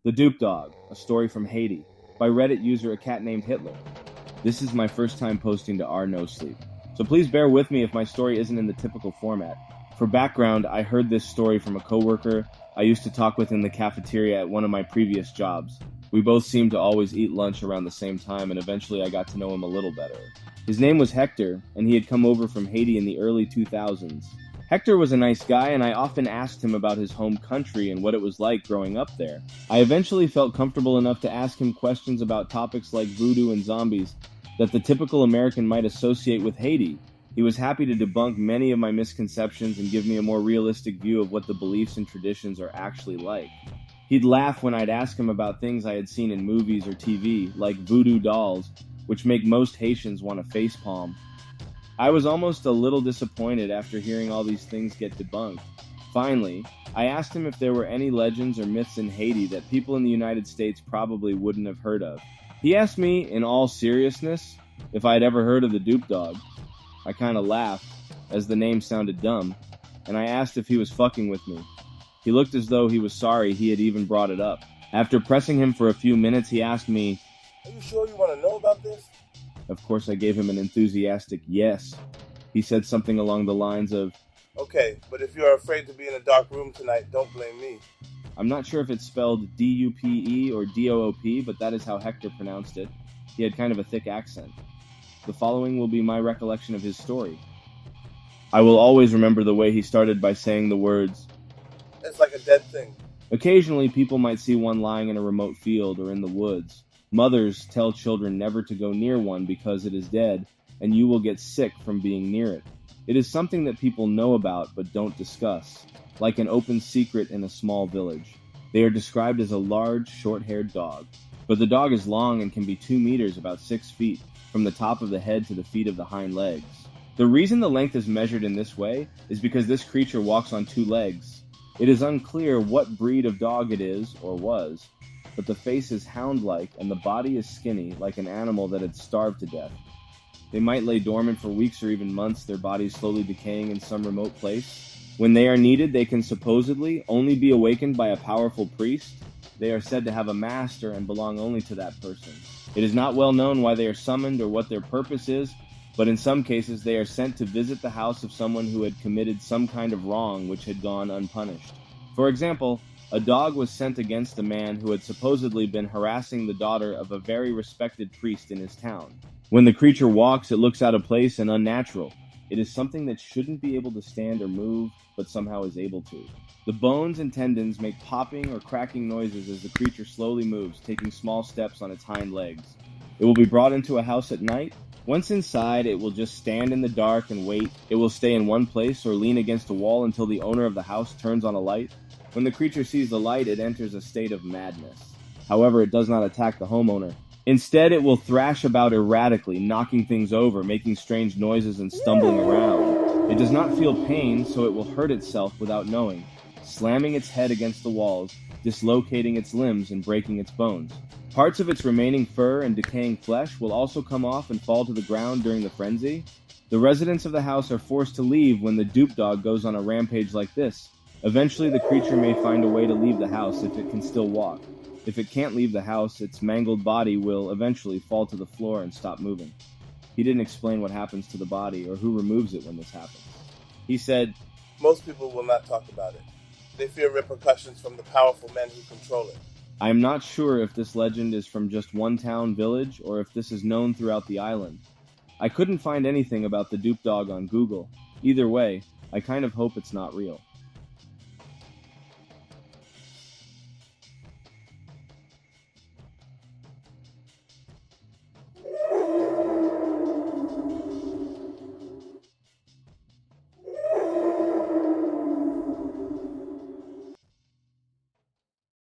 The Dupe Dog, a story from Haiti, by Reddit user ACatNamedHitler. This is my first time posting to r/no sleep, so please bear with me if my story isn't in the typical format. For background, I heard this story from a coworker I used to talk with in the cafeteria at one of my previous jobs. We both seemed to always eat lunch around the same time, and eventually I got to know him a little better. His name was Hector, and he had come over from Haiti in the early 2000s. Hector was a nice guy, and I often asked him about his home country and what it was like growing up there. I eventually felt comfortable enough to ask him questions about topics like voodoo and zombies that the typical American might associate with Haiti. He was happy to debunk many of my misconceptions and give me a more realistic view of what the beliefs and traditions are actually like. He'd laugh when I'd ask him about things I had seen in movies or TV, like voodoo dolls, which make most Haitians want to facepalm. I was almost a little disappointed after hearing all these things get debunked. Finally, I asked him if there were any legends or myths in Haiti that people in the United States probably wouldn't have heard of. He asked me, in all seriousness, if I had ever heard of the Dupe Dog. I kinda laughed, as the name sounded dumb, and I asked if he was fucking with me. He looked as though he was sorry he had even brought it up. After pressing him for a few minutes, he asked me, "Are you sure you want to know about this?" Of course, I gave him an enthusiastic yes. He said something along the lines of, "Okay, but if you're afraid to be in a dark room tonight, don't blame me." I'm not sure if it's spelled D-U-P-E or D-O-O-P, but that is how Hector pronounced it. He had kind of a thick accent. The following will be my recollection of his story. I will always remember the way he started by saying the words, "It's like a dead thing." Occasionally, people might see one lying in a remote field or in the woods. Mothers tell children never to go near one because it is dead, and you will get sick from being near it. It is something that people know about but don't discuss, like an open secret in a small village. They are described as a large, short-haired dog, but the dog is long and can be 2 meters, about 6 feet, from the top of the head to the feet of the hind legs. The reason the length is measured in this way is because this creature walks on 2 legs. It is unclear what breed of dog it is, or was, but the face is hound-like and the body is skinny, like an animal that had starved to death. They might lay dormant for weeks or even months, their bodies slowly decaying in some remote place. When they are needed, they can supposedly only be awakened by a powerful priest. They are said to have a master and belong only to that person. It is not well known why they are summoned or what their purpose is, but in some cases they are sent to visit the house of someone who had committed some kind of wrong which had gone unpunished. For example, a dog was sent against a man who had supposedly been harassing the daughter of a very respected priest in his town. When the creature walks, it looks out of place and unnatural. It is something that shouldn't be able to stand or move, but somehow is able to. The bones and tendons make popping or cracking noises as the creature slowly moves, taking small steps on its hind legs. It will be brought into a house at night. Once inside, it will just stand in the dark and wait. It will stay in one place or lean against a wall until the owner of the house turns on a light. When the creature sees the light, it enters a state of madness. However, it does not attack the homeowner. Instead, it will thrash about erratically, knocking things over, making strange noises and stumbling around. It does not feel pain, so it will hurt itself without knowing, slamming its head against the walls, dislocating its limbs and breaking its bones. Parts of its remaining fur and decaying flesh will also come off and fall to the ground during the frenzy. The residents of the house are forced to leave when the Dupe Dog goes on a rampage like this. Eventually, the creature may find a way to leave the house if it can still walk. If it can't leave the house, its mangled body will eventually fall to the floor and stop moving. He didn't explain what happens to the body or who removes it when this happens. He said, "Most people will not talk about it. They fear repercussions from the powerful men who control it." I am not sure if this legend is from just one town village or if this is known throughout the island. I couldn't find anything about the Dupe Dog on Google. Either way, I kind of hope it's not real.